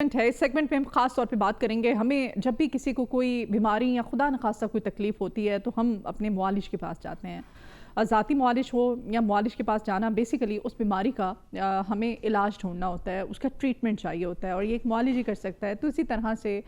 ہے اس سیگمنٹ میں ہم خاص طور پہ بات کریں گے. ہمیں جب بھی کسی کو کوئی بیماری یا خدا نخواستہ کوئی تکلیف ہوتی ہے تو ہم اپنے معالج کے پاس جاتے ہیں. ذاتی معالج ہو یا معالج کے پاس جانا بیسیکلی اس بیماری کا ہمیں علاج ڈھونڈنا ہوتا ہے, اس کا ٹریٹمنٹ چاہیے ہوتا ہے اور یہ ایک معالج ہی کر سکتا ہے. تو اسی طرح سے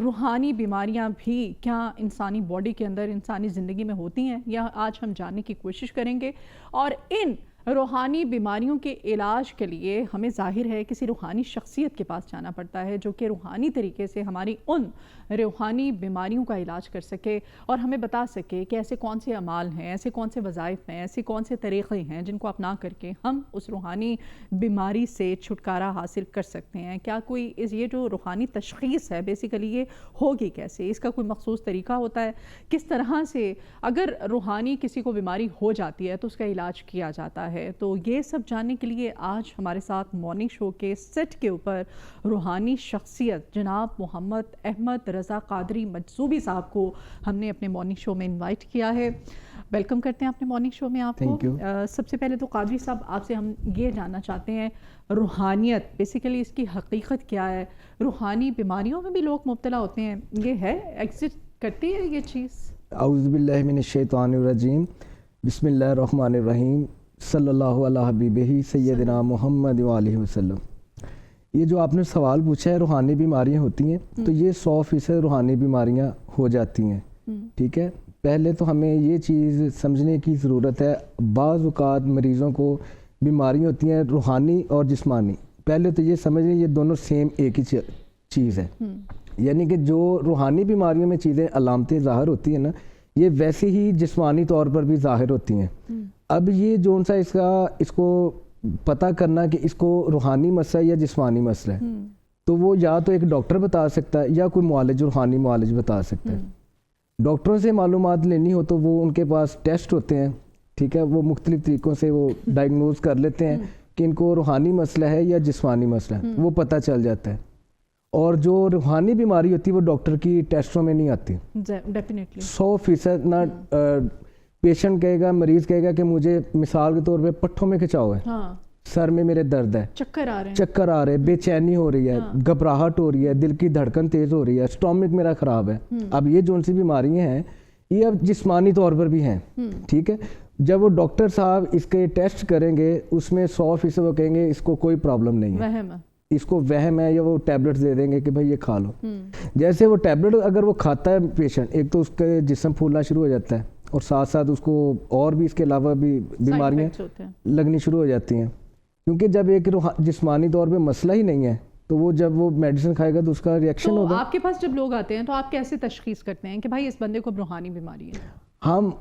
روحانی بیماریاں بھی کیا انسانی باڈی کے اندر انسانی زندگی میں ہوتی ہیں, یا آج ہم جاننے کی کوشش کریں گے. اور ان روحانی بیماریوں کے علاج کے لیے ہمیں ظاہر ہے کسی روحانی شخصیت کے پاس جانا پڑتا ہے جو کہ روحانی طریقے سے ہماری ان روحانی بیماریوں کا علاج کر سکے اور ہمیں بتا سکے کہ ایسے کون سے اعمال ہیں, ایسے کون سے وظائف ہیں, ایسے کون سے طریقے ہیں جن کو اپنا کر کے ہم اس روحانی بیماری سے چھٹکارا حاصل کر سکتے ہیں. کیا کوئی یہ جو روحانی تشخیص ہے بیسیکلی یہ ہوگی کیسے, اس کا کوئی مخصوص طریقہ ہوتا ہے, کس طرح سے اگر روحانی کسی کو بیماری ہو جاتی ہے تو اس کا علاج کیا جاتا ہے. تو یہ سب جاننے کے لیے آج ہمارے ساتھ مارننگ شو کے سیٹ کے اوپر روحانی شخصیت جناب محمد احمد رضا قادری مجذوبی صاحب کو ہم نے اپنے مارننگ شو میں انوائٹ کیا ہے. ویلکم کرتے ہیں اپنے مارننگ شو میں آپ کو. سب سے پہلے تو قادری صاحب آپ سے ہم یہ جاننا چاہتے ہیں روحانیت بیسیکلی اس کی حقیقت کیا ہے. روحانی بیماریوں میں بھی لوگ مبتلا ہوتے ہیں, یہ ہے ایگزسٹ کرتی ہے یہ چیز؟ اعوذ باللہ من الشیطان الرجیم, بسم اللہ الرحمن الرحیم, صلی اللہ علی حبیبہ سیدنا محمد وآلہ وسلم. یہ جو آپ نے سوال پوچھا ہے روحانی بیماریاں ہوتی ہیں, تو یہ 100% روحانی بیماریاں ہو جاتی ہیں. ٹھیک ہے, پہلے تو ہمیں یہ چیز سمجھنے کی ضرورت ہے. بعض اوقات مریضوں کو بیماریاں ہوتی ہیں روحانی اور جسمانی. پہلے تو یہ سمجھیں یہ دونوں سیم ایک ہی چیز ہے. یعنی کہ جو روحانی بیماریوں میں چیزیں علامتیں ظاہر ہوتی ہیں نا, یہ ویسے ہی جسمانی طور پر بھی ظاہر ہوتی ہیں. اب یہ جون سا اس کو پتہ کرنا کہ اس کو روحانی مسئلہ یا جسمانی مسئلہ ہے, تو وہ یا تو ایک ڈاکٹر بتا سکتا ہے یا کوئی معالج روحانی معالج بتا سکتا ہے. ڈاکٹروں سے معلومات لینی ہو تو وہ ان کے پاس ٹیسٹ ہوتے ہیں. ٹھیک ہے, وہ مختلف طریقوں سے وہ ڈائگنوز کر لیتے ہیں کہ ان کو روحانی مسئلہ ہے یا جسمانی مسئلہ ہے, وہ پتہ چل جاتا ہے. اور جو روحانی بیماری ہوتی ہے وہ ڈاکٹر کی ٹیسٹوں میں نہیں آتی. 100% نہ پیشنٹ کہے گا, مریض کہے گا کہ مجھے مثال کے طور پہ پٹھوں میں کھچاؤ ہے, سر میں میرے درد ہے, چکر آ رہے ہیں, بے چینی ہو رہی ہے, گھبراہٹ ہو رہی ہے, دل کی دھڑکن تیز ہو رہی ہے, اسٹومک میرا خراب ہے. اب یہ جون سی بیماریاں ہیں یہ اب جسمانی طور پر بھی ہیں. ٹھیک ہے, جب وہ ڈاکٹر صاحب اس کے ٹیسٹ کریں گے اس میں 100% وہ کہیں گے اس کو کوئی پرابلم نہیں ہے, اس کو وہم ہے, یا وہ ٹیبلٹس دے دیں گے کہ بھائی یہ کھا لو. جیسے وہ ٹیبلٹ اگر وہ کھاتا ہے پیشنٹ, ایک تو اس کے جسم پھولنا شروع ہو جاتا ہے اور ساتھ ساتھ اس کو اور بھی اس کے علاوہ بھی بیماریاں لگنی شروع ہو جاتی ہیں. کیونکہ جب ایک جسمانی طور پہ مسئلہ ہی نہیں ہے تو وہ جب وہ میڈیسن کھائے گا تو اس کا ریئیکشن ہوگا. آپ کے پاس جب لوگ آتے ہیں تو آپ کیسے تشخیص کرتے ہیں کہ بھائی اس بندے کو روحانی بیماری ہے؟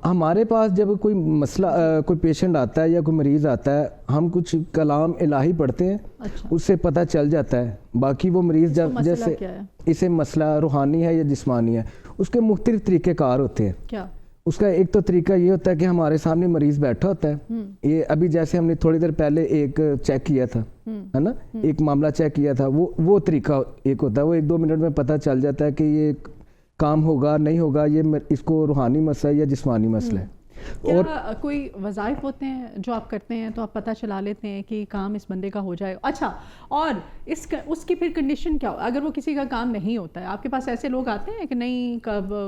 ہمارے پاس جب کوئی مسئلہ کوئی پیشنٹ آتا ہے یا کوئی مریض آتا ہے, ہم کچھ کلام الہی پڑھتے ہیں, اس سے پتہ چل جاتا ہے. باقی وہ مریض جب جیسے اسے مسئلہ روحانی ہے یا جسمانی ہے, اس کے مختلف طریقہ کار ہوتے ہیں. کیا اس کا ایک تو طریقہ یہ ہوتا ہے کہ ہمارے سامنے مریض بیٹھا ہوتا ہے, یہ ابھی جیسے ہم نے تھوڑی دیر پہلے ایک چیک کیا تھا ہے نا, ایک معاملہ چیک کیا تھا, وہ طریقہ ایک ہوتا ہے. وہ 1-2 منٹ میں پتہ چل جاتا ہے کہ یہ کام ہوگا نہیں ہوگا, یہ اس کو روحانی مسئلہ یا جسمانی مسئلہ ہے. اور کوئی وظائف ہوتے ہیں جو آپ کرتے ہیں تو آپ پتہ چلا لیتے ہیں کہ کام اس بندے کا ہو جائے. اچھا, اور اس کی پھر کنڈیشن کیا ہو اگر وہ کسی کا کام نہیں ہوتا ہے؟ آپ کے پاس ایسے لوگ آتے ہیں کہ نہیں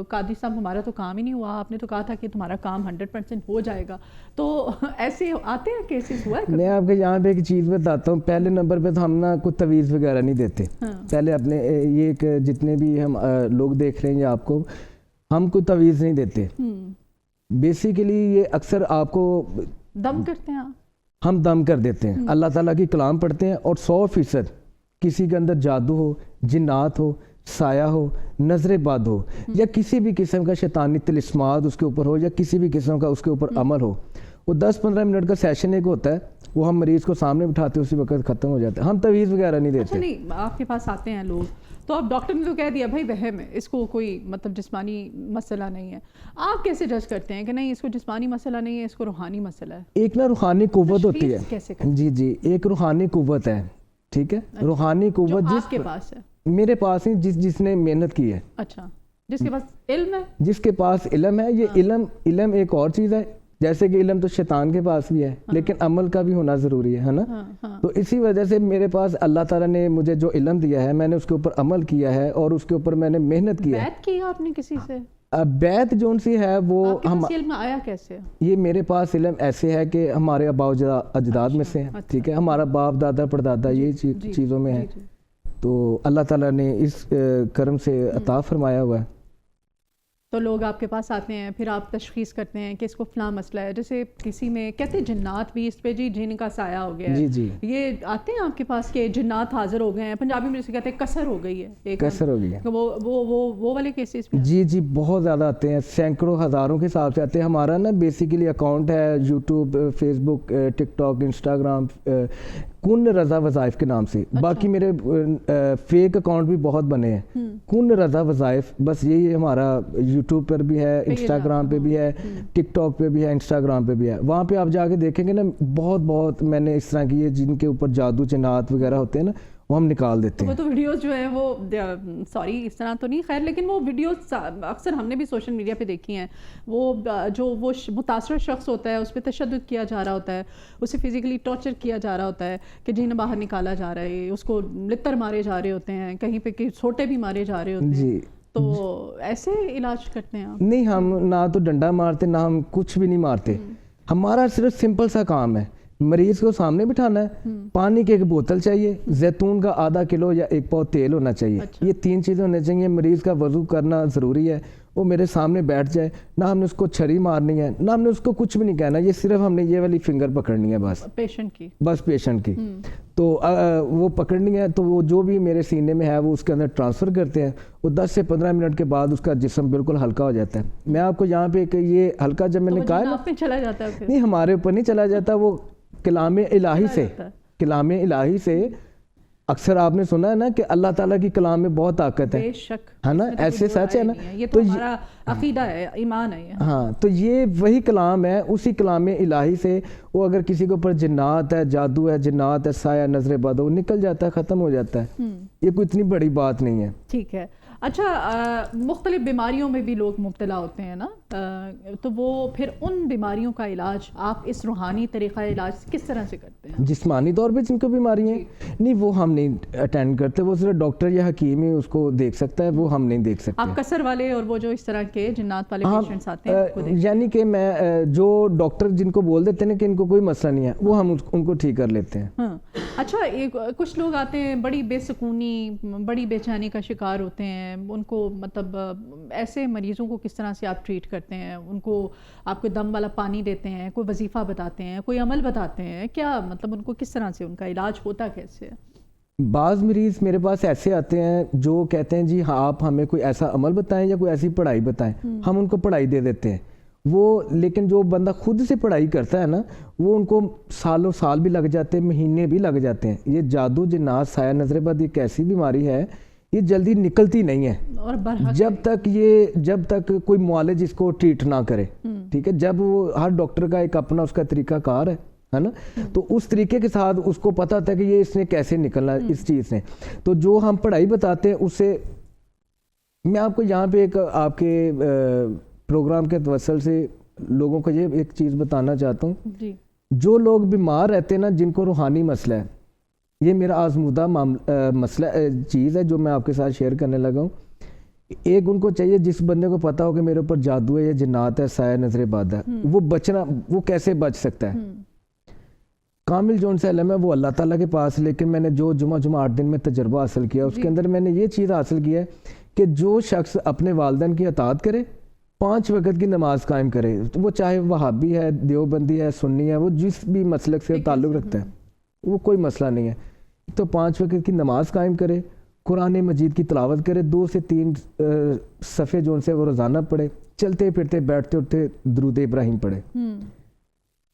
قادری صاحب ہمارا تو کام ہی نہیں ہوا, آپ نے تو کہا تھا کہ تمہارا کام 100% ہو جائے گا, تو ایسے آتے ہیں کیسز ہوا ہے؟ میں آپ کے یہاں پہ ایک چیز بتاتا ہوں. پہلے نمبر پہ تو ہم نا کوئی تعویذ وغیرہ نہیں دیتے. پہلے اپنے یہ جتنے بھی ہم لوگ دیکھ رہے ہیں آپ کو, ہم کوئی تعویذ نہیں دیتے. بیسیکلی یہ اکثر آپ کو دم کرتے ہیں, ہم دم کر دیتے ہیں, اللہ تعالیٰ کی کلام پڑھتے ہیں, اور 100% کسی کے اندر جادو ہو, جنات ہو, سایہ ہو, نظر بد ہو, یا کسی بھی قسم کا شیطانی طلسمات اس کے اوپر ہو, یا کسی بھی قسم کا اس کے اوپر عمل ہو, وہ 10-15 منٹ کا سیشن ایک ہوتا ہے, وہ ہم مریض کو سامنے بٹھاتے ہیں, اسی وقت ختم ہو جاتا ہے. ہم تعویذ وغیرہ نہیں دیتے. نہیں, آپ کے پاس آتے ہیں لوگ تو اب ڈاکٹر نے تو کہہ دیا بھائی وہم ہے, اس کو کوئی مطلب جسمانی مسئلہ نہیں ہے, آپ کیسے جج کرتے ہیں کہ نہیں اس کو جسمانی مسئلہ نہیں ہے, اس کو روحانی مسئلہ ہے؟ ایک نا روحانی قوت ہوتی ہے. جی ایک روحانی قوت ہے. ٹھیک ہے, روحانی قوت جس کے پاس ہے, میرے پاس نہیں, جس نے محنت کی ہے. اچھا, جس کے پاس علم ہے, جس کے پاس علم ہے. یہ علم ایک اور چیز ہے, جیسے کہ علم تو شیطان کے پاس بھی ہے لیکن عمل کا بھی ہونا ضروری ہے نا. تو اسی وجہ سے میرے پاس اللہ تعالیٰ نے مجھے جو علم دیا ہے میں نے اس کے اوپر عمل کیا ہے اور اس کے اوپر میں نے محنت کی ہے. بیعت کی آپ نے کسی سے؟ بیعت جو سی ہے وہ ہم علم آیا کیسے؟ یہ میرے پاس علم ایسے ہے کہ ہمارے آباء و اجداد میں سے ہیں, ٹھیک ہے, ہمارا باپ دادا پردادا یہ چیزوں میں ہے, تو اللہ تعالیٰ نے اس کرم سے عطا فرمایا ہوا ہے. تو لوگ آپ کے پاس آتے ہیں, پھر آپ تشخیص کرتے ہیں کہ اس کو فلاں مسئلہ ہے. جیسے کسی میں کہتے ہیں جنات بھی اس پہ, جی جن کا سایہ ہو گیا ہے, جی یہ آتے ہیں آپ کے پاس کہ جنات حاضر ہو گئے ہیں, پنجابی میں جسے کہتے ہیں کسر ہو گئی ہے, کسر ہو گئی ہے, وہ والے کیسز بھی؟ جی بہت زیادہ آتے ہیں, سینکڑوں ہزاروں کے حساب سے آتے ہیں. ہمارا نا بیسیکلی اکاؤنٹ ہے یوٹیوب, فیس بک, ٹک ٹاک, انسٹاگرام, کن رضا وظائف کے نام سے. باقی میرے فیک اکاؤنٹ بھی بہت بنے ہیں, کن رضا وظائف, بس یہی ہمارا یوٹیوب پر بھی ہے, انسٹاگرام پہ بھی ہے, ٹک ٹاک پہ بھی ہے, انسٹاگرام پہ بھی ہے. وہاں پہ آپ جا کے دیکھیں گے نا بہت میں نے اس طرح کی جن کے اوپر جادو جنات وغیرہ ہوتے ہیں نا وہ ہم نکال دیتے ہیں. وہ تو ویڈیوز جو ہیں وہ سوری اس طرح تو نہیں خیر, لیکن وہ ویڈیوز اکثر ہم نے بھی سوشل میڈیا پہ دیکھی ہیں. وہ جو وہ متاثر شخص ہوتا ہے اس پہ تشدد کیا جا رہا ہوتا ہے, اسے فزیکلی ٹارچر کیا جا رہا ہوتا ہے کہ جنہیں باہر نکالا جا رہا ہے, اس کو لتر مارے جا رہے ہوتے ہیں, کہیں پہ چھوٹے بھی مارے جا رہے ہوتے ہیں. جی تو ایسے علاج کرتے ہیں آپ؟ نہیں, ہم نہ تو ڈنڈا مارتے نہ ہم کچھ بھی نہیں مارتے. ہمارا صرف سمپل سا کام ہے, مریض کو سامنے بٹھانا ہے, پانی کی ایک بوتل چاہیے, زیتون کا آدھا کلو یا 1 پاؤ تیل ہونا چاہیے. یہ 3 چیزیں ہونے چاہیے. مریض کا وضو کرنا ضروری ہے, وہ میرے سامنے بیٹھ جائے, نہ ہم نے اس کو چھری مارنی ہے, نہ ہم نے اس کو کچھ بھی نہیں کہنا, یہ صرف ہم نے یہ والی فنگر پکڑنی ہے بس پیشنٹ کی. تو وہ پکڑنی ہے تو وہ جو بھی میرے سینے میں ہے وہ اس کے اندر ٹرانسفر کرتے ہیں. وہ 10 سے 15 منٹ کے بعد اس کا جسم بالکل ہلکا ہو جاتا ہے. میں آپ کو یہاں پہ یہ ہلکا جب میں نے کہا نہیں, ہمارے اوپر نہیں چلا جاتا, وہ کلام الہی سے اکثر آپ نے سنا ہے نا کہ اللہ تعالیٰ کی کلام میں بہت طاقت ہے نا, ایسے سچ ہے نا, یہ تو ہمارا عقیدہ ہے, ایمان ہے. ہاں, تو یہ وہی کلام ہے, اسی کلام الہی سے وہ اگر کسی کے اوپر جنات ہے, جادو ہے, جنات ہے, سایہ نظر بد, وہ نکل جاتا ہے, ختم ہو جاتا ہے. یہ کوئی اتنی بڑی بات نہیں ہے. ٹھیک ہے. اچھا, مختلف بیماریوں میں بھی لوگ مبتلا ہوتے ہیں نا, تو وہ پھر ان بیماریوں کا علاج آپ اس روحانی طریقہ علاج کس طرح سے کرتے ہیں؟ جسمانی طور پہ جن کو بیماری ہیں نہیں, وہ ہم نہیں اٹینڈ کرتے, وہ صرف ڈاکٹر یا حکیم ہی اس کو دیکھ سکتا ہے, وہ ہم نہیں دیکھ سکتے. آپ کسر والے اور وہ جو اس طرح کے جنات والے پیشنٹس آتے ہیں, یعنی کہ میں جو ڈاکٹر جن کو بول دیتے ہیں کہ ان کو کوئی مسئلہ نہیں ہے, وہ ہم ان کو ٹھیک کر لیتے ہیں. ہاں, اچھا, کچھ لوگ آتے ہیں بڑی بے سکونی, بڑی بے چینی کا شکار ہوتے ہیں, ان کو مطلب ایسے مریضوں کو کس طرح سے آپ ٹریٹ کرتے ہیں؟ ان کو آپ کو دم والا پانی دیتے ہیں, کوئی وظیفہ بتاتے ہیں, کوئی عمل بتاتے ہیں, کیا مطلب ان کو کس طرح سے ان کا علاج ہوتا کیسے ہے؟ بعض مریض میرے پاس ایسے آتے ہیں جو کہتے ہیں جی ہاں آپ ہمیں کوئی ایسا عمل بتائیں یا کوئی ایسی پڑھائی بتائیں, ہم ان کو پڑھائی دے دیتے ہیں. وہ لیکن جو بندہ خود سے پڑھائی کرتا ہے نا, وہ ان کو سالوں سال بھی لگ جاتے ہیں, مہینے بھی لگ جاتے ہیں. یہ جادو جنات سایہ نظر بد ایک ایسی بیماری ہے, یہ جلدی نکلتی نہیں ہے جب تک کوئی معالج اس کو ٹریٹ نہ کرے. ٹھیک ہے, جب وہ ہر ڈاکٹر کا ایک اپنا اس کا طریقہ کار ہے نا, تو اس طریقے کے ساتھ اس کو پتہ ہوتا ہے کہ یہ اس نے کیسے نکلنا اس چیز سے. تو جو ہم پڑھائی بتاتے ہیں اس سے, میں آپ کو یہاں پہ ایک آپ کے پروگرام کے توسل سے لوگوں کو یہ ایک چیز بتانا چاہتا ہوں. جو لوگ بیمار رہتے ہیں نا, جن کو روحانی مسئلہ ہے, یہ میرا آزمودہ مسئلہ چیز ہے جو میں آپ کے ساتھ شیئر کرنے لگا ہوں. ایک ان کو چاہیے جس بندے کو پتا ہو کہ میرے اوپر جادو ہے یا جنات ہے, سایہ نظر بد ہے, وہ کیسے بچ سکتا ہے. کامل جو ان سے علم ہے وہ اللہ تعالیٰ کے پاس, لیکن میں نے جو جمعہ 8 دن میں تجربہ حاصل کیا, اس کے اندر میں نے یہ چیز حاصل کی ہے کہ جو شخص اپنے والدین کی اطاعت کرے, 5 وقت کی نماز قائم کرے, وہ چاہے وہابی ہے, دیوبندی ہے, سنی ہے, وہ جس بھی مسلک سے تعلق رکھتا ہے, وہ کوئی مسئلہ نہیں ہے, تو 5 وقت کی نماز قائم کرے, قرآن مجید کی تلاوت کرے, 2 سے 3 صفحے جو ان سے وہ روزانہ پڑھے, چلتے پھرتے بیٹھتے اٹھتے درود ابراہیم پڑھے.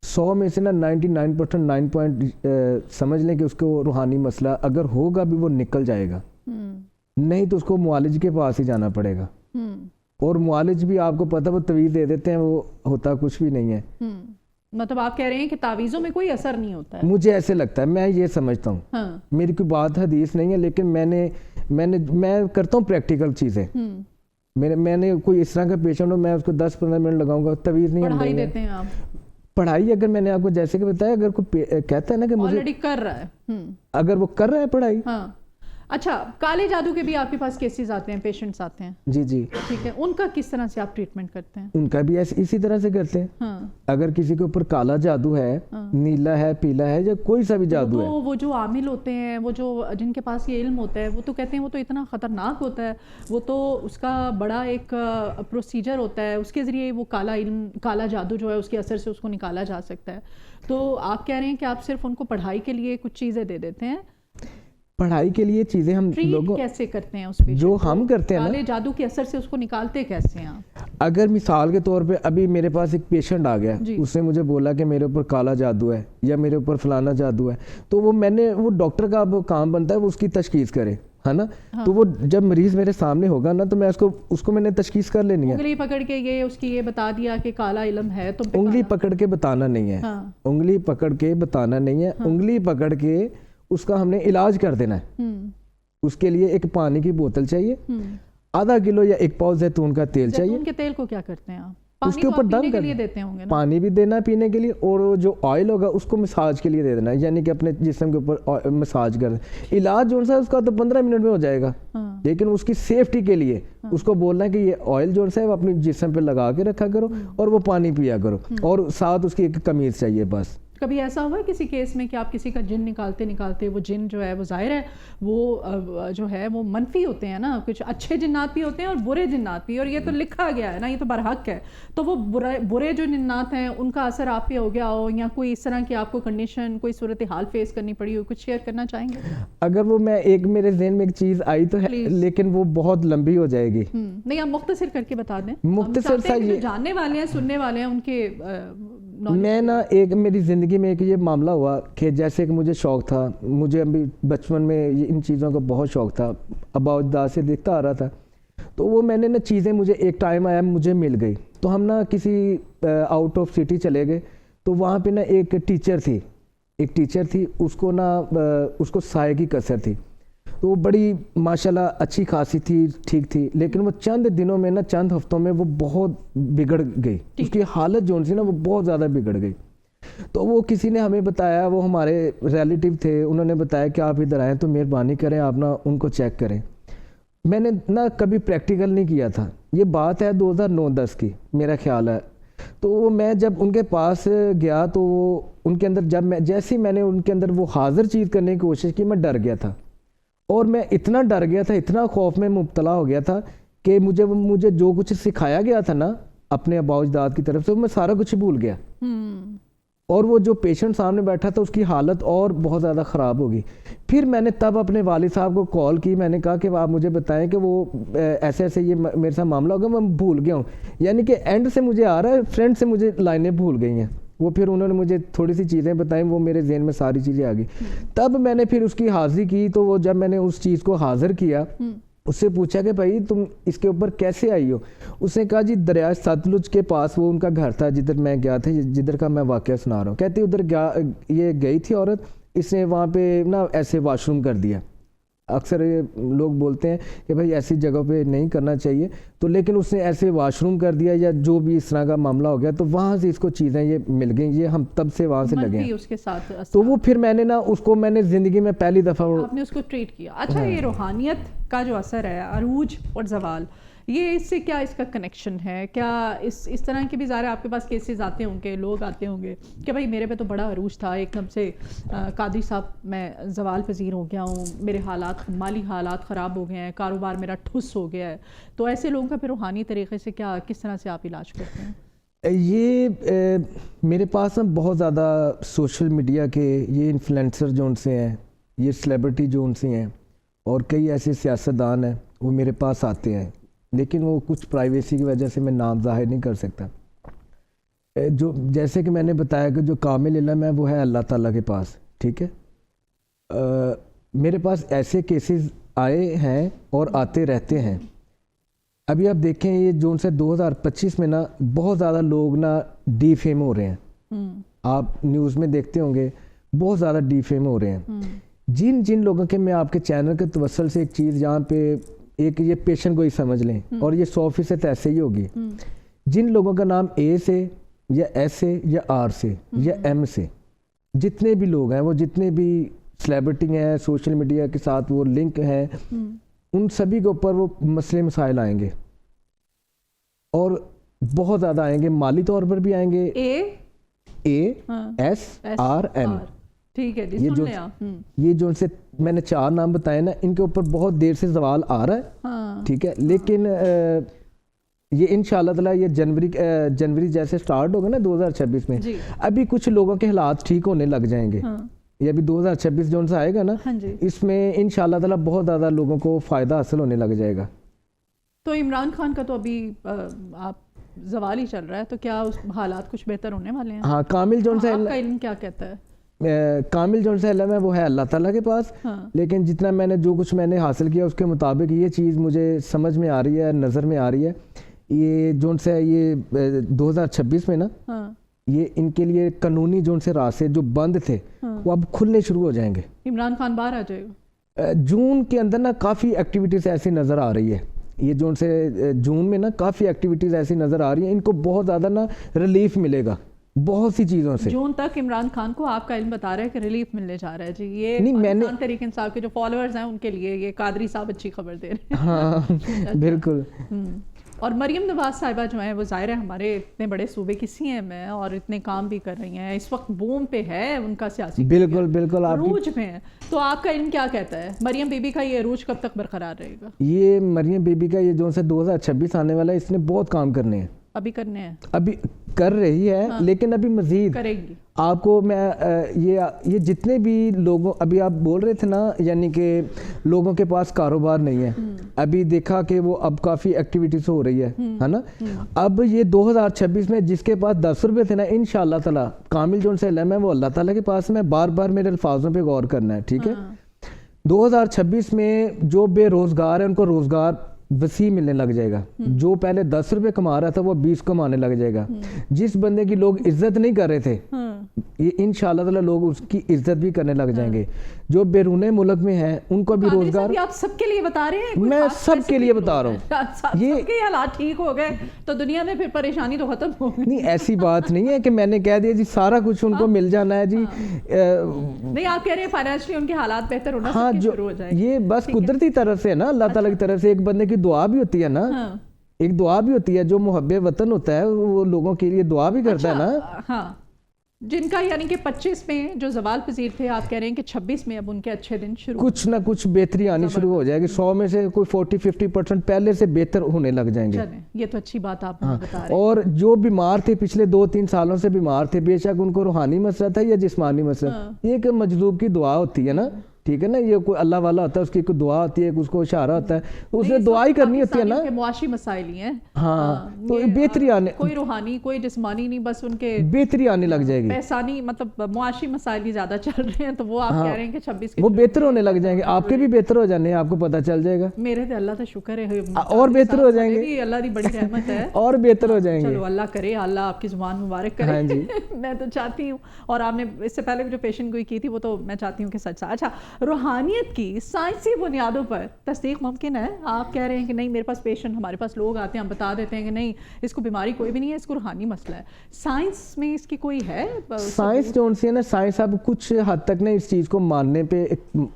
100 میں سے نا 99% 9 پوائنٹ سمجھ لیں کہ اس کو روحانی مسئلہ اگر ہوگا بھی وہ نکل جائے گا, نہیں تو اس کو معالج کے پاس ہی جانا پڑے گا. اور معالج بھی آپ کو پتہ وہ تویز دے دیتے ہیں, وہ ہوتا کچھ بھی نہیں ہے. مطلب آپ کہہ رہے ہیں کہ تعویذوں میں کوئی اثر نہیں ہوتا ہے؟ مجھے ایسے لگتا ہے, میں یہ سمجھتا ہوں, میری کوئی بات حدیث نہیں ہے, لیکن میں کرتا ہوں پریکٹیکل چیزیں. میں نے کوئی اس طرح کا پیشنٹ ہو میں اس کو 10-15 منٹ لگاؤں گا, تویز نہیں ہم پڑھائی دیں گے. دیتے ہیں آپ؟ پڑھائی اگر میں نے آپ کو جیسے کہ بتایا, اگر کوئی کہتا ہے نا کہ مجھے آلریڈی کر رہا ہے, اگر وہ کر رہا ہے پڑھائی. ہاں اچھا, کالے جادو کے بھی آپ کے پاس کیسز آتے ہیں, پیشنٹس آتے ہیں؟ جی جی ٹھیک ہے, ان کا کس طرح سے آپ ٹریٹمنٹ کرتے ہیں؟ ان کا بھی اسی طرح سے کرتے ہیں. ہاں اگر کسی کے اوپر کالا جادو ہے, نیلا ہے, پیلا ہے, یا کوئی سا بھی جادو ہے, تو وہ جو عامل ہوتے ہیں, وہ جو جن کے پاس یہ علم ہوتا ہے, وہ تو کہتے ہیں وہ تو اتنا خطرناک ہوتا ہے, وہ تو اس کا بڑا ایک پروسیجر ہوتا ہے, اس کے ذریعے وہ کالا علم, کالا جادو جو ہے اس کے اثر سے اس کو نکالا جا سکتا ہے. تو آپ کہہ رہے ہیں کہ آپ صرف ان کو پڑھائی کے لیے کچھ چیزیں دے دیتے ہیں؟ پڑھائی کے لیے چیزیں ہم لوگوں کیسے کرتے ہیں اس پیشنٹ جو ہم کرتے ہیں کالے جادو کے اثر سے اس کو نکالتے کیسے ہیں آپ؟ اگر مثال کے طور پہ ابھی میرے پاس ایک پیشنٹ آ گیا, اس نے مجھے بولا کہ میرے اوپر کالا جادو ہے یا میرے اوپر فلانا جادو ہے, تو وہ ڈاکٹر کا اب کام بنتا ہے وہ اس کی تشخیص کرے, ہے نا. تو وہ جب مریض میرے سامنے ہوگا نا, تو میں اس کو میں نے تشخیص کر لینی ہے. انگلی پکڑ کے یہ اس کی یہ بتا دیا کہ کالا علم ہے, تو انگلی پکڑ کے بتانا نہیں ہے, انگلی پکڑ کے بتانا نہیں ہے, انگلی پکڑ کے اس کا ہم نے علاج کر دینا ہے. اس کے لیے ایک پانی کی بوتل چاہیے, آدھا کلو یا 1 پاؤ زیتون کا تیل چاہیے. زیتون کے تیل کو کیا کرتے ہیں آپ؟ اس کے اوپر دم کے لیے دیتے ہوں گے نا؟ پانی بھی دینا پینے کے لیے, اور جو آئل ہوگا اس کو مساج کے لیے دے دینا, یعنی کہ اپنے جسم کے اوپر مساج کر دینا. علاج جو ہے اس کا تو 15 منٹ میں ہو جائے گا, لیکن اس کی سیفٹی کے لیے اس کو بولنا ہے کہ یہ آئل جو ہے وہ اپنے جسم پہ لگا کے رکھا کرو, اور وہ پانی پیا کرو, اور ساتھ اس کی ایک قمیض چاہیے بس. کبھی ایسا ہوا ہے کسی کیس میں کہ آپ کسی کا جن نکالتے وہ جن جو ہے وہ ظاہر ہے وہ جو ہے وہ منفی ہوتے ہیں نا, کچھ اچھے جنات بھی ہوتے ہیں اور برے جنات بھی, اور یہ تو لکھا گیا ہے نا, یہ تو برحق ہے. تو وہ برے جو جنات ہیں ان کا اثر آپ پہ ہو گیا ہو, یا کوئی اس طرح کی آپ کو کنڈیشن, کوئی صورتحال فیس کرنی پڑی ہو, کچھ شیئر کرنا چاہیں گے؟ اگر وہ میرے ذہن میں ایک چیز آئی تو ہے, لیکن وہ بہت لمبی ہو جائے گی. نہیں, آپ مختصر کر کے بتا دیں. مختصر سا یہ جاننے والے ہیں, سننے والے ہیں, ان کے میں نا ایک میری زندگی میں ایک یہ معاملہ ہوا کہ جیسے کہ مجھے شوق تھا, مجھے ابھی بچپن میں ان چیزوں کا بہت شوق تھا, ابا اجداد سے دیکھتا آ رہا تھا. تو وہ میں نے نا چیزیں مجھے ایک ٹائم آیا مجھے مل گئی. تو ہم نا کسی آؤٹ آف سٹی چلے گئے, تو وہاں پہ نا ایک ٹیچر تھی, اس کو نا اس کو سائے کی کثر تھی. تو وہ بڑی ماشاءاللہ اچھی خاصی تھی, ٹھیک تھی, لیکن وہ چند دنوں میں نا, چند ہفتوں میں وہ بہت بگڑ گئی. اس کی حالت جو سی نا وہ بہت زیادہ بگڑ گئی. تو وہ کسی نے ہمیں بتایا, وہ ہمارے ریلیٹیو تھے, انہوں نے بتایا کہ آپ ادھر آئیں تو مہربانی کریں آپ نا ان کو چیک کریں. میں نے نا کبھی پریکٹیکل نہیں کیا تھا, یہ بات ہے 2009-10 کی میرا خیال ہے. تو میں جب ان کے پاس گیا تو ان کے اندر جیسے میں نے ان کے اندر وہ حاضر چیز کرنے کی کوشش کی, میں ڈر گیا تھا. اور میں اتنا ڈر گیا تھا, اتنا خوف میں مبتلا ہو گیا تھا کہ مجھے جو کچھ سکھایا گیا تھا نا اپنے ابا اجداد کی طرف سے, میں سارا کچھ بھول گیا. اور وہ جو پیشنٹ سامنے بیٹھا تھا اس کی حالت اور بہت زیادہ خراب ہوگی. پھر میں نے تب اپنے والد صاحب کو کال کی, میں نے کہا کہ آپ مجھے بتائیں کہ وہ ایسے یہ میرے ساتھ معاملہ ہوگا, میں بھول گیا ہوں. یعنی کہ اینڈ سے مجھے آ رہا ہے, فرینڈ سے مجھے لائنیں بھول گئی ہیں. وہ پھر انہوں نے مجھے تھوڑی سی چیزیں بتائیں, وہ میرے ذہن میں ساری چیزیں آ گئی. تب میں نے پھر اس کی حاضری کی. تو وہ جب میں نے اس چیز کو حاضر کیا, اس سے پوچھا کہ بھائی تم اس کے اوپر کیسے آئی ہو. اس نے کہا جی دریا ستلج کے پاس وہ ان کا گھر تھا جدھر میں گیا تھا, جدھر کا میں واقعہ سنا رہا ہوں. کہتی ادھر یہ گئی تھی عورت, اس نے وہاں پہ نا ایسے واش روم کر دیا. اکثر لوگ بولتے ہیں کہ بھائی ایسی جگہ پہ نہیں کرنا چاہیے, تو لیکن اس نے ایسے واش روم کر دیا یا جو بھی اس طرح کا معاملہ ہو گیا, تو وہاں سے اس کو چیزیں یہ مل گئیں. یہ ہم تب سے وہاں سے لگے ہیں اس کے ساتھ. تو وہ پھر میں نے نا اس کو میں نے زندگی میں پہلی دفعہ آپ نے اس کو ٹریٹ کیا. اچھا, یہ روحانیت کا جو اثر ہے, عروج اور زوال, یہ اس سے کیا اس کا کنیکشن ہے؟ کیا اس طرح کے بھی ظاہر آپ کے پاس کیسز آتے ہوں گے, لوگ آتے ہوں گے کہ بھائی میرے پہ تو بڑا عروج تھا, ایک دم سے قادری صاحب میں زوال پذیر ہو گیا ہوں, میرے مالی حالات خراب ہو گئے ہیں, کاروبار میرا ٹھس ہو گیا ہے. تو ایسے لوگوں کا پھر روحانی طریقے سے کس طرح سے آپ علاج کرتے ہیں؟ یہ میرے پاس نا بہت زیادہ سوشل میڈیا کے یہ انفلوئنسر جو ان سے ہیں, یہ سیلیبریٹی جو ان سے ہیں, اور کئی ایسے سیاستدان ہیں وہ میرے پاس آتے ہیں, لیکن وہ کچھ پرائیویسی کی وجہ سے میں نام ظاہر نہیں کر سکتا. جو جیسے کہ میں نے بتایا کہ جو کامل علم ہے وہ ہے اللہ تعالیٰ کے پاس, ٹھیک ہے. میرے پاس ایسے کیسز آئے ہیں اور آتے رہتے ہیں. ابھی آپ دیکھیں یہ جو ان سے 2025 میں نا بہت زیادہ لوگ نا ڈی فیم ہو رہے ہیں. آپ نیوز میں دیکھتے ہوں گے بہت زیادہ ڈی فیم ہو رہے ہیں. جن لوگوں کے میں آپ کے چینل کے توسل سے ایک چیز یہاں پہ ایک یہ پیشن گوئی سمجھ لیں، اور یہ 100% ایسے ہی ہوگی. جن لوگوں کا نام اے سے یا ایس سے یا آر سے یا ایم سے، جتنے بھی لوگ ہیں، وہ جتنے بھی سلیبریٹی ہیں، سوشل میڈیا کے ساتھ وہ لنک ہیں، ان سبھی کے اوپر وہ مسئلے مسائل آئیں گے، اور بہت زیادہ آئیں گے. مالی طور پر بھی آئیں گے. A S R M. ٹھیک ہے جی، یہ جو ان سے میں نے 4 نام بتائے نا، ان کے اوپر بہت دیر سے زوال آ رہا ہے. ٹھیک ہے، لیکن یہ انشاءاللہ تعالیٰ یہ جنوری جیسے سٹارٹ ہوگا نا 2026 میں، ابھی کچھ لوگوں کے حالات ٹھیک ہونے لگ جائیں گے. یہ ابھی 2026 جو ان سے آئے گا نا، اس میں انشاءاللہ تعالیٰ بہت زیادہ لوگوں کو فائدہ حاصل ہونے لگ جائے گا. تو عمران خان کا تو ابھی آپ زوال ہی چل رہا ہے، تو کیا اس حالات کچھ بہتر ہونے والے ہیں؟ ہاں، کامل جو ان سے آپ کا علم کیا کہتا ہے؟ کامل جو ان سے علم ہے وہ ہے اللہ تعالیٰ کے پاس. لیکن جتنا میں نے جو کچھ میں نے حاصل کیا اس کے مطابق یہ چیز مجھے سمجھ میں آ رہی ہے، نظر میں آ رہی ہے. یہ جو ان سے یہ 2026 میں نا، یہ ان کے لیے قانونی جو ان سے راستے جو بند تھے وہ اب کھلنے شروع ہو جائیں گے. عمران خان باہر آ جائے گا جون کے اندر نا. کافی ایکٹیویٹیز ایسی نظر آ رہی ہے. یہ جو ان سے جون میں نا کافی ایکٹیویٹیز ایسی نظر آ رہی ہیں، ان کو بہت زیادہ نا ریلیف ملے گا بہت سی چیزوں سے. جون تک عمران خان کو آپ کا علم بتا رہا ہے کہ ریلیف ملنے جا رہا ہے جی. یہ پاکستان تحریک انصاف کے جو فالوورز ہیں ان کے لیے یہ قادری صاحب اچھی خبر دے رہے ہیں. ہاں بالکل. اور مریم نواز صاحبہ جو ہیں وہ ظاہر ہے ہمارے اتنے بڑے صوبے کی سی ایم ہیں اور اتنے کام بھی کر رہی ہیں، اس وقت بوم پہ ہے ان کا سیاسی، بالکل عروج میں ہے. تو آپ کا علم کیا کہتا ہے مریم بی بی کا یہ عروج کب تک برقرار رہے گا؟ یہ مریم بی بی کا یہ جو سے 2026 آنے والا ہے، اس نے بہت کام کرنے ہیں. ابھی کرنے ہیں، ابھی کر رہی ہے، لیکن ابھی مزید کرے گی. آپ کو میں یہ جتنے بھی لوگوں، ابھی آپ بول رہے تھے نا، یعنی کہ لوگوں کے پاس کاروبار نہیں ہے، ابھی دیکھا کہ وہ اب کافی ایکٹیویٹیز ہو رہی ہے نا. اب یہ 2026 میں جس کے پاس 10 روپے تھے نا، انشاءاللہ تعالیٰ کامل جو ان سے علم ہے وہ اللہ تعالیٰ کے پاس میں بار بار میرے الفاظوں پہ غور کرنا ہے. ٹھیک ہے، 2026 میں جو بے روزگار ہے ان کو روزگار وسیع ملنے لگ جائے گا. جو پہلے 10 روپے کما رہا تھا وہ 20 کمانے لگ جائے گا. جس بندے کی لوگ عزت نہیں کر رہے تھے، یہ انشاءاللہ تعالیٰ لوگ اس کی عزت بھی کرنے لگ جائیں گے. جو بیرون ملک میں ہیں ان کو بھی روزگار. آپ سب کے لیے بتا رہے ہیں؟ میں سب کے لیے بتا رہا ہوں. یہ حالات ٹھیک ہو گئے تو دنیا میں پھر پریشانی تو ختم ہو گئی. نہیں، ایسی بات نہیں ہے کہ میں نے کہہ دیا جی سارا کچھ ان کو مل جانا ہے جی. نہیں، آپ کہہ رہے ہیں فائنینشلی ان کے حالات بہتر ہونا شروع ہو جائے. یہ بس قدرتی طرف سے نا، اللہ تعالیٰ کی طرف سے ایک بندے کی دعا بھی ہوتی ہے نا. ایک دعا بھی ہوتی ہے، جو محب وطن ہوتا ہے وہ لوگوں کے لیے دعا بھی کرتا ہے نا. ہاں، جن کا یعنی کہ 25 میں جو زوال پذیر تھے، آپ کہہ رہے ہیں کہ 26 میں اب ان کے اچھے دن شروع، کچھ نہ کچھ بہتری آنی شروع ہو جائے گی. 100 میں سے کوئی 40-50% پہلے سے بہتر ہونے لگ جائیں گے. یہ تو اچھی بات آپ بتا رہے ہیں. اور جو بیمار تھے پچھلے 2-3 سالوں سے بیمار تھے، بے شک ان کو روحانی مسئلہ تھا یا جسمانی مسئلہ، یہ ایک مجذوب کی دعا ہوتی ہے نا. ٹھیک ہے نا، یہ کوئی اللہ والا ہوتا ہے، اس کی کوئی دعا ہوتی ہے، اس کو اشارہ ہوتا ہے، اس نے دعا ہی کرنی ہوتی ہے نا. معاشی مسائل ہی ہیں. ہاں، تو بہتری آنے، کوئی روحانی کوئی جسمانی نہیں، بس ان کے بہتری آنے لگ جائے گی. پیسانی مطلب معاشی مسائل ہی زیادہ چل رہے ہیں، تو وہ آپ کہہ رہے ہیں کہ 26 کے وہ بہتر ہونے لگ جائیں گے. آپ کے بھی بہتر ہو جانے ہیں، آپ کو پتہ چل جائے گا. میرے تو اللہ کا شکر ہے اور بہتر ہو جائیں گے. اللہ کی بڑی رحمت ہے. اور بہتر ہو جائیں گے. چلو اللہ کرے، اللہ آپ کی زبان مبارک کرے. میں تو چاہتی ہوں، اور آپ نے اس سے پہلے جو پیشن گوئی کی تھی وہ تو میں چاہتی ہوں کہ سچ. اچھا، روحانیت کی سائنسی بنیادوں پر تصدیق ممکن ہے؟ آپ کہہ رہے ہیں کہ نہیں، میرے پاس پیشنٹ، ہمارے پاس لوگ آتے ہیں، ہم بتا دیتے ہیں کہ نہیں اس کو بیماری کوئی بھی نہیں ہے، اس کو روحانی مسئلہ ہے. سائنس میں اس کی کوئی ہے؟ سائنس جو ہے نا، سائنس اب کچھ حد تک نا اس چیز کو ماننے پہ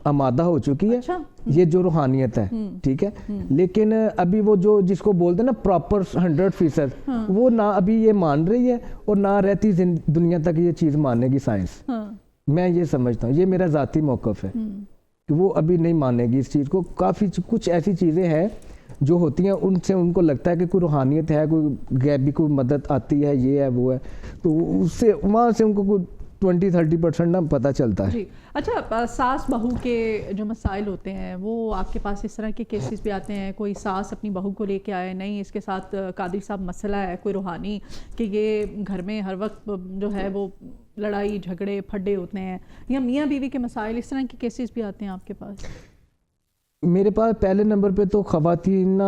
آمادہ ہو چکی ہے. یہ جو روحانیت ہے، ٹھیک ہے، لیکن ابھی وہ جو جس کو بولتے ہیں نا پراپر 100%، وہ نہ ابھی یہ مان رہی ہے اور نہ رہتی دنیا تک یہ چیز ماننے کی سائنس. میں یہ سمجھتا ہوں، یہ میرا ذاتی موقف ہے کہ وہ ابھی نہیں مانے گی اس چیز کو. کافی کچھ ایسی چیزیں ہیں جو ہوتی ہیں، ان سے ان کو لگتا ہے کہ کوئی روحانیت ہے، کوئی غیبی کوئی مدد آتی ہے، یہ ہے وہ ہے، تو اس سے وہاں سے ان کو کوئی 20-30% نہ پتہ چلتا ہے. جی اچھا، ساس بہو کے جو مسائل ہوتے ہیں وہ آپ کے پاس اس طرح کے کیسز بھی آتے ہیں؟ کوئی ساس اپنی بہو کو لے کے آئے، نہیں اس کے ساتھ قادری صاحب مسئلہ ہے کوئی روحانی، کہ یہ گھر میں ہر وقت جو ہے وہ لڑائی جھگڑے پھڈے ہوتے ہیں، یا میاں بیوی کے مسائل، اس طرح کے کیسز بھی آتے ہیں آپ کے پاس؟ میرے پاس پہلے نمبر پہ تو خواتین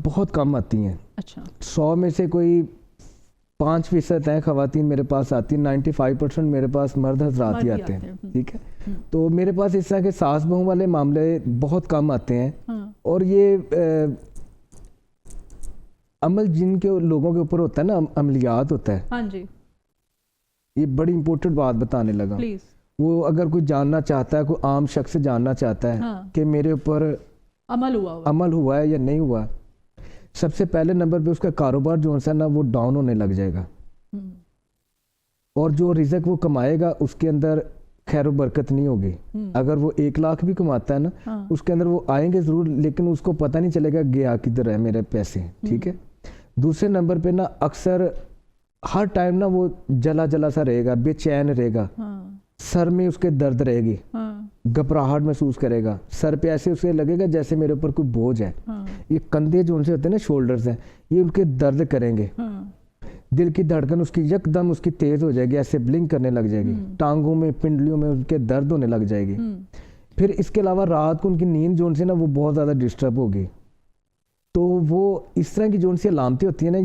بہت کم آتی ہیں. اچھا. 100 میں سے کوئی 5% ہیں خواتین میرے پاس آتی ہیں, 95% میرے پاس مرد حضرات ہی آتے ہیں. ٹھیک ہے, تو میرے پاس اس طرح کے ساس بہو والے معاملے بہت کم آتے ہیں. اور یہ عمل جن کے لوگوں کے اوپر ہوتا ہے نا, عملیات ہوتا ہے. ہاں جی, یہ بڑی امپورٹنٹ بات بتانے لگا. پلیز. وہ اگر کوئی جاننا چاہتا ہے, کوئی عام شخص جاننا چاہتا ہے کہ میرے اوپر عمل ہوا ہے یا نہیں ہوا, سب سے پہلے نمبر پہ اس کا کاروبار جو ہے نا وہ ڈاؤن ہونے لگ جائے گا, اور جو رزق وہ کمائے گا اس کے اندر خیر و برکت نہیں ہوگی. اگر وہ 1 لاکھ بھی کماتا ہے نا, اس کے اندر وہ آئیں گے ضرور, لیکن اس کو پتہ نہیں چلے گا گیا کدھر ہے میرے پیسے. ٹھیک ہے. دوسرے نمبر پہ نا اکثر ہر ٹائم نا وہ جلا جلا سا رہے گا, بے چین رہے گا, سر میں اس کے درد رہے گی, گھبراہٹ محسوس کرے گا, سر پہ ایسے اسے لگے گا جیسے میرے اوپر کوئی بوجھ ہے. یہ کندھے جو ان سے ہوتے ہیں نا, شولڈرز ہیں, یہ ان کے درد کریں گے. دل کی دھڑکن اس کی یک دم اس کی تیز ہو جائے گی, ایسے بلنک کرنے لگ جائے گی, ٹانگوں میں پنڈلیوں میں ان کے درد ہونے لگ جائے گی. پھر اس کے علاوہ رات کو ان کی نیند جو ان سے نا وہ بہت زیادہ ڈسٹرب ہوگی. تو وہ اس طرح کی جو ان سے علامتیں ہوتی ہیں نا,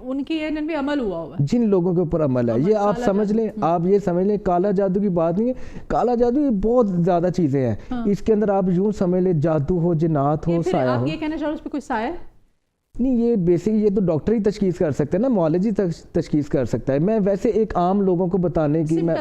ان کی بھی عمل ہوا ہوا ہے, جن لوگوں کے اوپر عمل ہے, یہ آپ سمجھ لیں, آپ یہ سمجھ لیں کالا جادو کی بات نہیں ہے. کالا جادو یہ بہت زیادہ چیزیں ہیں, اس کے اندر آپ یوں سمجھ لیں جادو ہو, جنات ہو, سایہ ہو. آپ یہ کہنا چاہو اس پہ کوئی سایہ نہیں, یہ بیسک یہ تو ڈاکٹر ہی تشخیص کر سکتے ہیں نا, معالج ہی تشخیص کر سکتا ہے. میں ویسے ایک عام لوگوں کو بتانے کی میں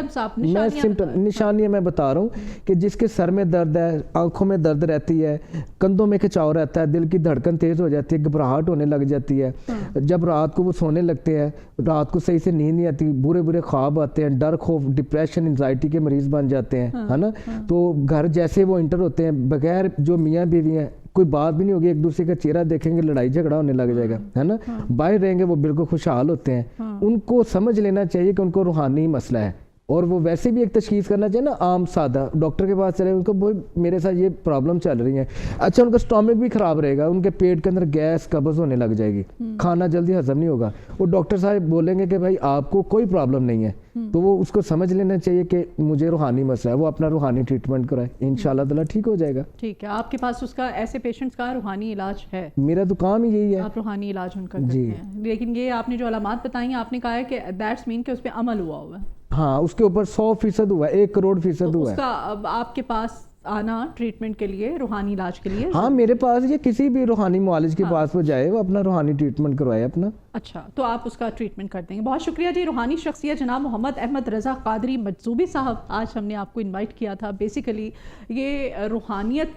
نشانیاں میں بتا رہا ہوں کہ جس کے سر میں درد ہے, آنکھوں میں درد رہتی ہے, کندھوں میں کھچاؤ رہتا ہے, دل کی دھڑکن تیز ہو جاتی ہے, گھبراہٹ ہونے لگ جاتی ہے, جب رات کو وہ سونے لگتے ہیں رات کو صحیح سے نیند نہیں آتی, برے برے خواب آتے ہیں, ڈر خوف ڈپریشن انزائٹی کے مریض بن جاتے ہیں, ہے نا. تو گھر جیسے وہ انٹر ہوتے ہیں بغیر جو میاں بیوی ہیں کوئی بات بھی نہیں ہوگی, ایک دوسرے کا چہرہ دیکھیں گے لڑائی جھگڑا ہونے لگ جائے گا, ہے نا. باہر رہیں گے وہ بالکل خوشحال ہوتے ہیں. ان کو سمجھ لینا چاہیے کہ ان کو روحانی مسئلہ ہے, اور وہ ویسے بھی ایک تشخیص کرنا چاہیے نا عام سادہ ڈاکٹر کے پاس چلے, ان کو میرے ساتھ یہ پرابلم چل رہی ہے. اچھا, ان کا اسٹامک بھی خراب رہے گا, ان کے پیٹ کے اندر گیس قبض ہونے لگ جائے گی, کھانا جلدی ہضم نہیں ہوگا. وہ ڈاکٹر صاحب بولیں گے کہ بھائی آپ کو کوئی پرابلم نہیں ہے, تو وہ اس کو سمجھ لینا چاہیے کہ مجھے روحانی مسئلہ ہے, وہ اپنا روحانی ٹریٹمنٹ کرائے, انشاءاللہ تعالیٰ ٹھیک ہو جائے گا. ٹھیک ہے, آپ کے پاس اس کا ایسے پیشنٹس کا روحانی علاج ہے؟ میرا تو کام ہی یہی ہے, آپ روحانی علاج ان کا کرتے ہیں. لیکن یہ آپ نے جو علامات بتائی ہیں, آپ نے کہا ہے کہ دیٹس مین کہ اس پہ عمل ہوا ہوا ہے. ہاں, اس کے اوپر 100% ہوا ہے, 1 کروڑ% ہوا ہے. اس کا آپ کے پاس آنا ٹریٹمنٹ کے لیے, روحانی علاج کے لیے؟ ہاں, میرے پاس یا کسی بھی روحانی معالج کے پاس وہ جائے, وہ اپنا روحانی ٹریٹمنٹ کروائے اپنا. اچھا, تو آپ اس کا ٹریٹمنٹ کر دیں گے. بہت شکریہ جی. روحانی شخصیت جناب محمد احمد رضا قادری مجذوبی صاحب, آج ہم نے آپ کو انوائٹ کیا تھا. بیسیکلی یہ روحانیت